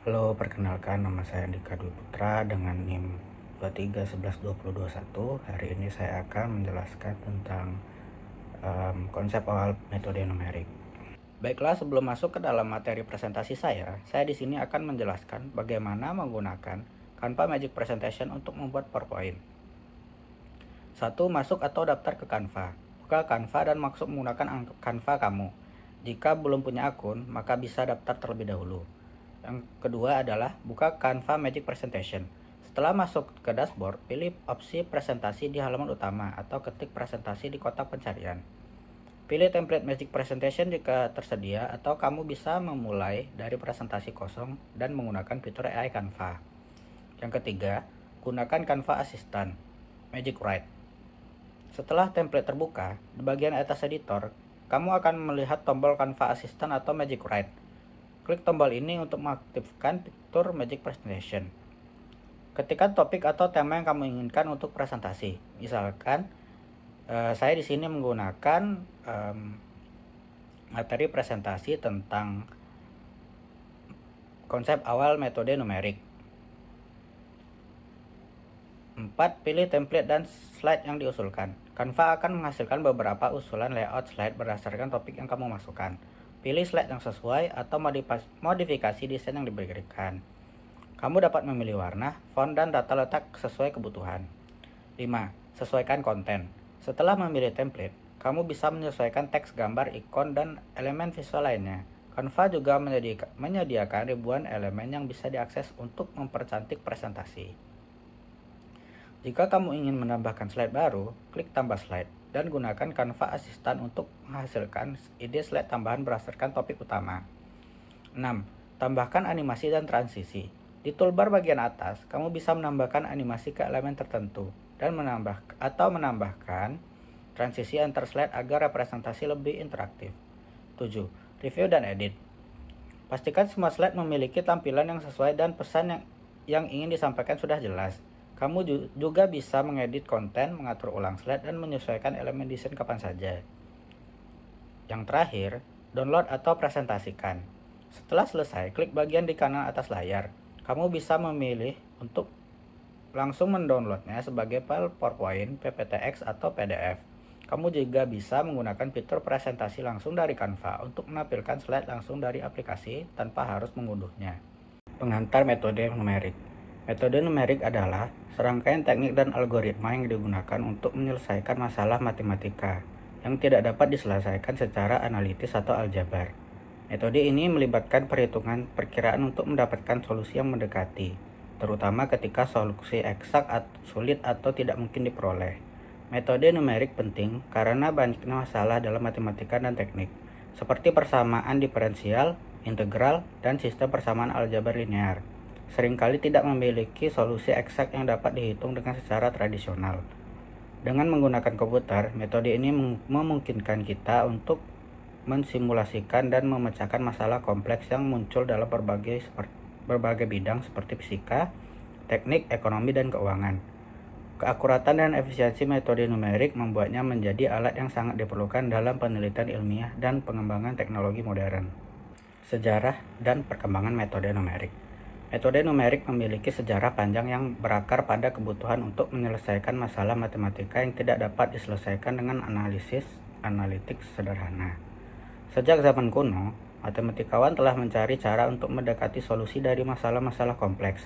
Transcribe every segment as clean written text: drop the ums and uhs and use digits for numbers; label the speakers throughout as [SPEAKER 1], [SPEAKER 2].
[SPEAKER 1] Halo, perkenalkan nama saya Andika Dwi Putra dengan NIM 23112021. Hari ini saya akan menjelaskan tentang konsep awal metode numerik. Baiklah, sebelum masuk ke dalam materi presentasi saya di sini akan menjelaskan bagaimana menggunakan Canva Magic Presentation untuk membuat PowerPoint. 1. Masuk atau daftar ke Canva. Buka Canva dan masuk menggunakan Canva kamu. Jika belum punya akun, maka bisa daftar terlebih dahulu. Yang kedua adalah buka Canva Magic Presentation. Setelah masuk ke dashboard, pilih opsi presentasi di halaman utama atau ketik presentasi di kotak pencarian. Pilih template Magic Presentation jika tersedia, atau kamu bisa memulai dari presentasi kosong dan menggunakan fitur AI Canva. Yang ketiga, gunakan Canva Assistant Magic Write. Setelah template terbuka, di bagian atas editor, kamu akan melihat tombol Canva Assistant atau Magic Write. Klik tombol ini untuk mengaktifkan fitur Magic Presentation. Ketikkan topik atau tema yang kamu inginkan untuk presentasi. Misalkan, saya di sini menggunakan materi presentasi tentang konsep awal metode numerik. 4. Pilih template dan slide yang diusulkan. Canva akan menghasilkan beberapa usulan layout slide berdasarkan topik yang kamu masukkan. Pilih slide yang sesuai atau modifikasi desain yang diberikan. Kamu dapat memilih warna, font, dan data letak sesuai kebutuhan. 5. Sesuaikan konten. Setelah memilih template, kamu bisa menyesuaikan teks, gambar, ikon, dan elemen visual lainnya. Canva juga menyediakan ribuan elemen yang bisa diakses untuk mempercantik presentasi. Jika kamu ingin menambahkan slide baru, klik tambah slide dan gunakan Canva Assistant untuk menghasilkan ide slide tambahan berdasarkan topik utama. 6. Tambahkan animasi dan transisi. Di toolbar bagian atas, kamu bisa menambahkan animasi ke elemen tertentu dan menambahkan transisi antar slide agar representasi lebih interaktif. 7. Review dan edit. Pastikan semua slide memiliki tampilan yang sesuai dan pesan yang ingin disampaikan sudah jelas. Kamu juga bisa mengedit konten, mengatur ulang slide, dan menyesuaikan elemen desain kapan saja. Yang terakhir, download atau presentasikan. Setelah selesai, klik bagian di kanan atas layar. Kamu bisa memilih untuk langsung mendownloadnya sebagai file PowerPoint, PPTX, atau PDF. Kamu juga bisa menggunakan fitur presentasi langsung dari Canva untuk menampilkan slide langsung dari aplikasi tanpa harus mengunduhnya. Pengantar metode numerik. Metode numerik adalah serangkaian teknik dan algoritma yang digunakan untuk menyelesaikan masalah matematika yang tidak dapat diselesaikan secara analitis atau aljabar. Metode ini melibatkan perhitungan perkiraan untuk mendapatkan solusi yang mendekati, terutama ketika solusi eksak sulit atau tidak mungkin diperoleh. Metode numerik penting karena banyaknya masalah dalam matematika dan teknik, seperti persamaan diferensial, integral, dan sistem persamaan aljabar linear. Seringkali tidak memiliki solusi eksak yang dapat dihitung dengan secara tradisional. Dengan menggunakan komputer, metode ini memungkinkan kita untuk mensimulasikan dan memecahkan masalah kompleks yang muncul dalam berbagai bidang seperti fisika, teknik, ekonomi, dan keuangan. Keakuratan dan efisiensi metode numerik membuatnya menjadi alat yang sangat diperlukan dalam penelitian ilmiah dan pengembangan teknologi modern. Sejarah dan perkembangan metode numerik. Metode numerik memiliki sejarah panjang yang berakar pada kebutuhan untuk menyelesaikan masalah matematika yang tidak dapat diselesaikan dengan analitik sederhana. Sejak zaman kuno, matematikawan telah mencari cara untuk mendekati solusi dari masalah-masalah kompleks.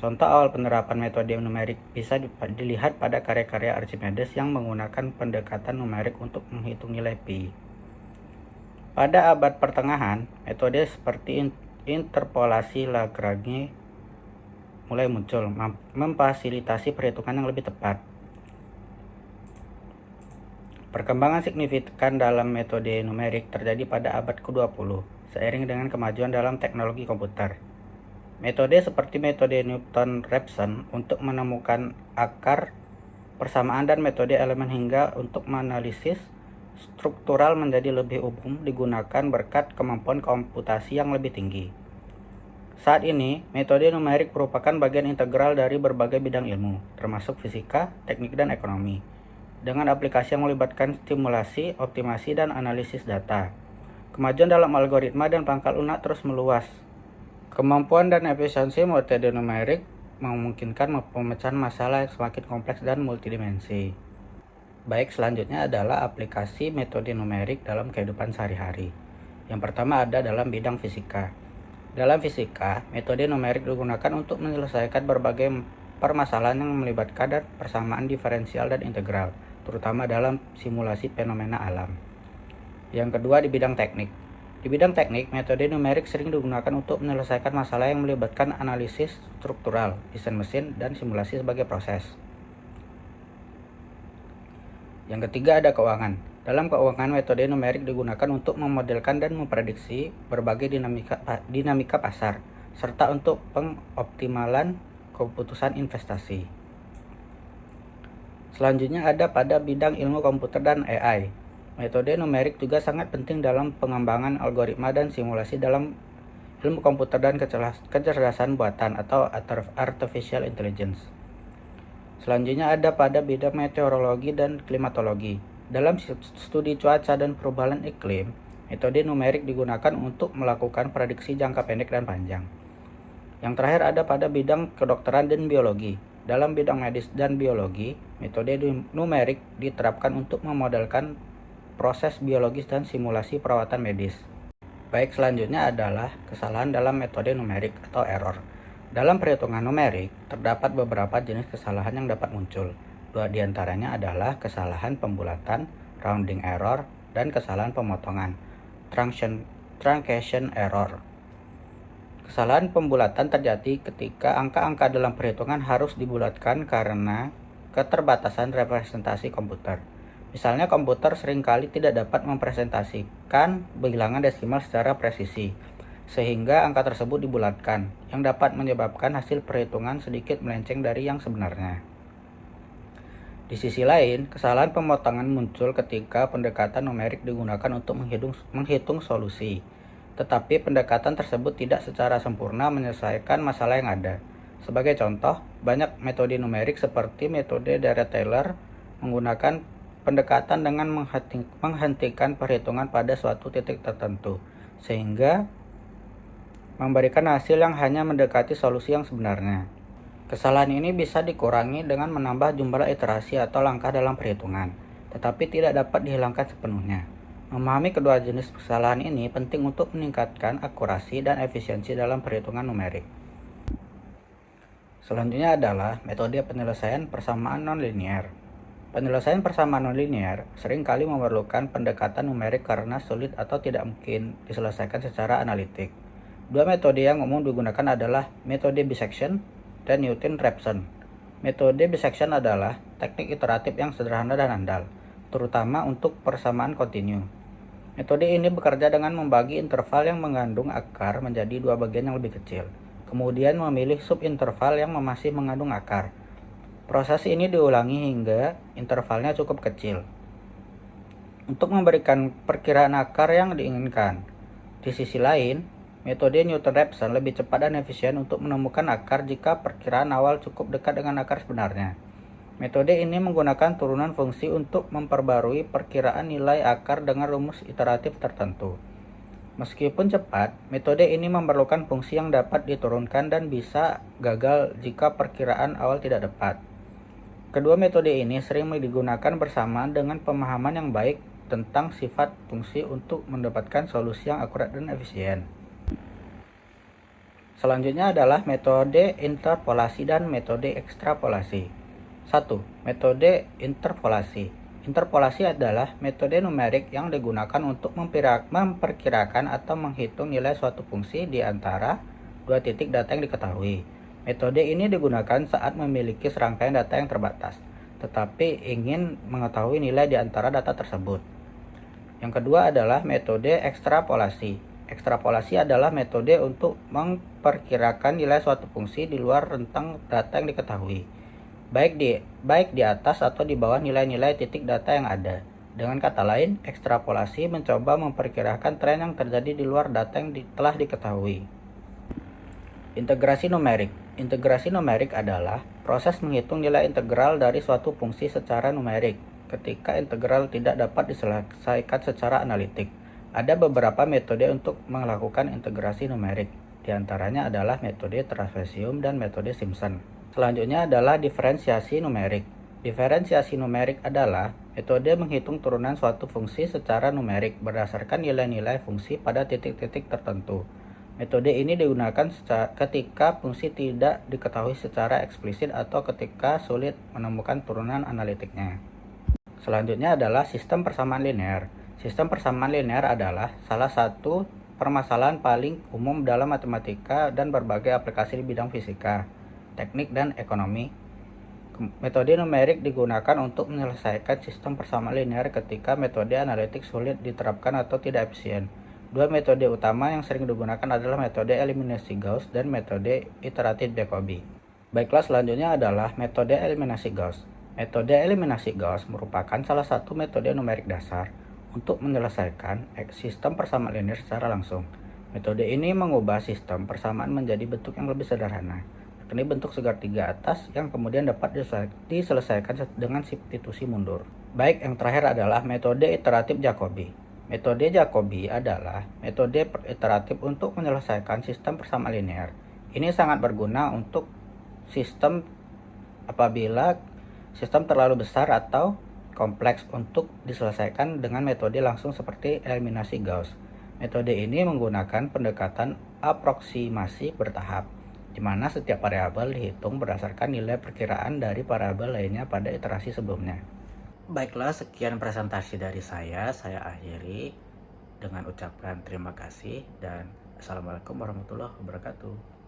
[SPEAKER 1] Contoh awal penerapan metode numerik bisa dilihat pada karya-karya Archimedes yang menggunakan pendekatan numerik untuk menghitung nilai pi. Pada abad pertengahan, metode seperti interpolasi Lagrange mulai muncul, memfasilitasi perhitungan yang lebih tepat. Perkembangan signifikan dalam metode numerik terjadi pada abad ke-20, seiring dengan kemajuan dalam teknologi komputer. Metode seperti metode Newton-Raphson untuk menemukan akar persamaan dan metode elemen hingga untuk menganalisis struktural menjadi lebih umum digunakan berkat kemampuan komputasi yang lebih tinggi. Saat ini, metode numerik merupakan bagian integral dari berbagai bidang ilmu, termasuk fisika, teknik, dan ekonomi, dengan aplikasi yang melibatkan simulasi, optimasi, dan analisis data. Kemajuan dalam algoritma dan pangkal lunak terus meluas Kemampuan dan efisiensi metode numerik memungkinkan pemecahan masalah yang semakin kompleks dan multidimensi. Baik, selanjutnya adalah aplikasi metode numerik dalam kehidupan sehari-hari. Yang pertama ada dalam bidang fisika. Dalam fisika, metode numerik digunakan untuk menyelesaikan berbagai permasalahan yang melibatkan persamaan diferensial dan integral, terutama dalam simulasi fenomena alam. Yang kedua di bidang teknik. Di bidang teknik, metode numerik sering digunakan untuk menyelesaikan masalah yang melibatkan analisis struktural, desain mesin, dan simulasi sebagai proses. Yang ketiga ada keuangan. Dalam keuangan, metode numerik digunakan untuk memodelkan dan memprediksi berbagai dinamika pasar, serta untuk pengoptimalan keputusan investasi. Selanjutnya ada pada bidang ilmu komputer dan AI. Metode numerik juga sangat penting dalam pengembangan algoritma dan simulasi dalam ilmu komputer dan kecerdasan buatan atau artificial intelligence. Selanjutnya ada pada bidang meteorologi dan klimatologi. Dalam studi cuaca dan perubahan iklim, metode numerik digunakan untuk melakukan prediksi jangka pendek dan panjang. Yang terakhir ada pada bidang kedokteran dan biologi. Dalam bidang medis dan biologi, metode numerik diterapkan untuk memodelkan proses biologis dan simulasi perawatan medis. Baik, selanjutnya adalah kesalahan dalam metode numerik atau error. Dalam perhitungan numerik, terdapat beberapa jenis kesalahan yang dapat muncul. Dua diantaranya adalah kesalahan pembulatan, rounding error, dan kesalahan pemotongan, truncation error. Kesalahan pembulatan terjadi ketika angka-angka dalam perhitungan harus dibulatkan karena keterbatasan representasi komputer. Misalnya, komputer seringkali tidak dapat mempresentasikan bilangan desimal secara presisi, sehingga angka tersebut dibulatkan, yang dapat menyebabkan hasil perhitungan sedikit melenceng dari yang sebenarnya. Di sisi lain, kesalahan pemotongan muncul ketika pendekatan numerik digunakan untuk menghitung solusi, tetapi pendekatan tersebut tidak secara sempurna menyelesaikan masalah yang ada. Sebagai contoh, banyak metode numerik seperti metode Dirac-Taylor menggunakan pendekatan dengan menghentikan perhitungan pada suatu titik tertentu, sehingga memberikan hasil yang hanya mendekati solusi yang sebenarnya. Kesalahan ini bisa dikurangi dengan menambah jumlah iterasi atau langkah dalam perhitungan, tetapi tidak dapat dihilangkan sepenuhnya. Memahami kedua jenis kesalahan ini penting untuk meningkatkan akurasi dan efisiensi dalam perhitungan numerik. Selanjutnya adalah metode penyelesaian persamaan nonlinear. Penyelesaian persamaan nonlinear seringkali memerlukan pendekatan numerik karena sulit atau tidak mungkin diselesaikan secara analitik. Dua metode yang umum digunakan adalah metode bisection dan Newton-Raphson. Metode bisection adalah teknik iteratif yang sederhana dan andal, terutama untuk persamaan kontinu. Metode ini bekerja dengan membagi interval yang mengandung akar menjadi dua bagian yang lebih kecil, kemudian memilih subinterval yang masih mengandung akar. Proses ini diulangi hingga intervalnya cukup kecil untuk memberikan perkiraan akar yang diinginkan. Di sisi lain, metode Newton-Raphson lebih cepat dan efisien untuk menemukan akar jika perkiraan awal cukup dekat dengan akar sebenarnya. Metode ini menggunakan turunan fungsi untuk memperbarui perkiraan nilai akar dengan rumus iteratif tertentu. Meskipun cepat, metode ini memerlukan fungsi yang dapat diturunkan dan bisa gagal jika perkiraan awal tidak tepat. Kedua metode ini sering digunakan bersamaan dengan pemahaman yang baik tentang sifat fungsi untuk mendapatkan solusi yang akurat dan efisien. Selanjutnya adalah metode interpolasi dan metode ekstrapolasi. 1. Metode interpolasi. Interpolasi adalah metode numerik yang digunakan untuk memperkirakan atau menghitung nilai suatu fungsi di antara dua titik data yang diketahui. Metode ini digunakan saat memiliki serangkaian data yang terbatas, tetapi ingin mengetahui nilai di antara data tersebut. Yang kedua adalah metode ekstrapolasi. Ekstrapolasi adalah metode untuk memperkirakan nilai suatu fungsi di luar rentang data yang diketahui, baik di atas atau di bawah nilai-nilai titik data yang ada. Dengan kata lain, ekstrapolasi mencoba memperkirakan tren yang terjadi di luar data yang telah diketahui. Integrasi numerik. Integrasi numerik adalah proses menghitung nilai integral dari suatu fungsi secara numerik ketika integral tidak dapat diselesaikan secara analitik. Ada beberapa metode untuk melakukan integrasi numerik. Di diantaranya adalah metode Trapezzium dan metode Simpson. Selanjutnya adalah diferensiasi numerik. Diferensiasi numerik adalah metode menghitung turunan suatu fungsi secara numerik berdasarkan nilai-nilai fungsi pada titik-titik tertentu. Metode ini digunakan ketika fungsi tidak diketahui secara eksplisit atau ketika sulit menemukan turunan analitiknya. Selanjutnya adalah sistem persamaan linear. Sistem persamaan linear adalah salah satu permasalahan paling umum dalam matematika dan berbagai aplikasi di bidang fisika, teknik, dan ekonomi. Metode numerik digunakan untuk menyelesaikan sistem persamaan linear ketika metode analitik sulit diterapkan atau tidak efisien. Dua metode utama yang sering digunakan adalah metode eliminasi Gauss dan metode iteratif Jacobi. Baiklah, selanjutnya adalah metode eliminasi Gauss. Metode eliminasi Gauss merupakan salah satu metode numerik dasar untuk menyelesaikan sistem persamaan linear secara langsung. Metode ini mengubah sistem persamaan menjadi bentuk yang lebih sederhana. Ini bentuk segitiga atas yang kemudian dapat diselesaikan dengan substitusi mundur. Baik, yang terakhir adalah metode iteratif Jacobi. Metode Jacobi adalah metode iteratif untuk menyelesaikan sistem persamaan linear. Ini sangat berguna untuk sistem apabila sistem terlalu besar atau kompleks untuk diselesaikan dengan metode langsung seperti eliminasi Gauss. Metode ini menggunakan pendekatan aproksimasi bertahap, di mana setiap variabel dihitung berdasarkan nilai perkiraan dari variabel lainnya pada iterasi sebelumnya. Baiklah, sekian presentasi dari saya akhiri dengan ucapan terima kasih dan Assalamualaikum warahmatullahi wabarakatuh.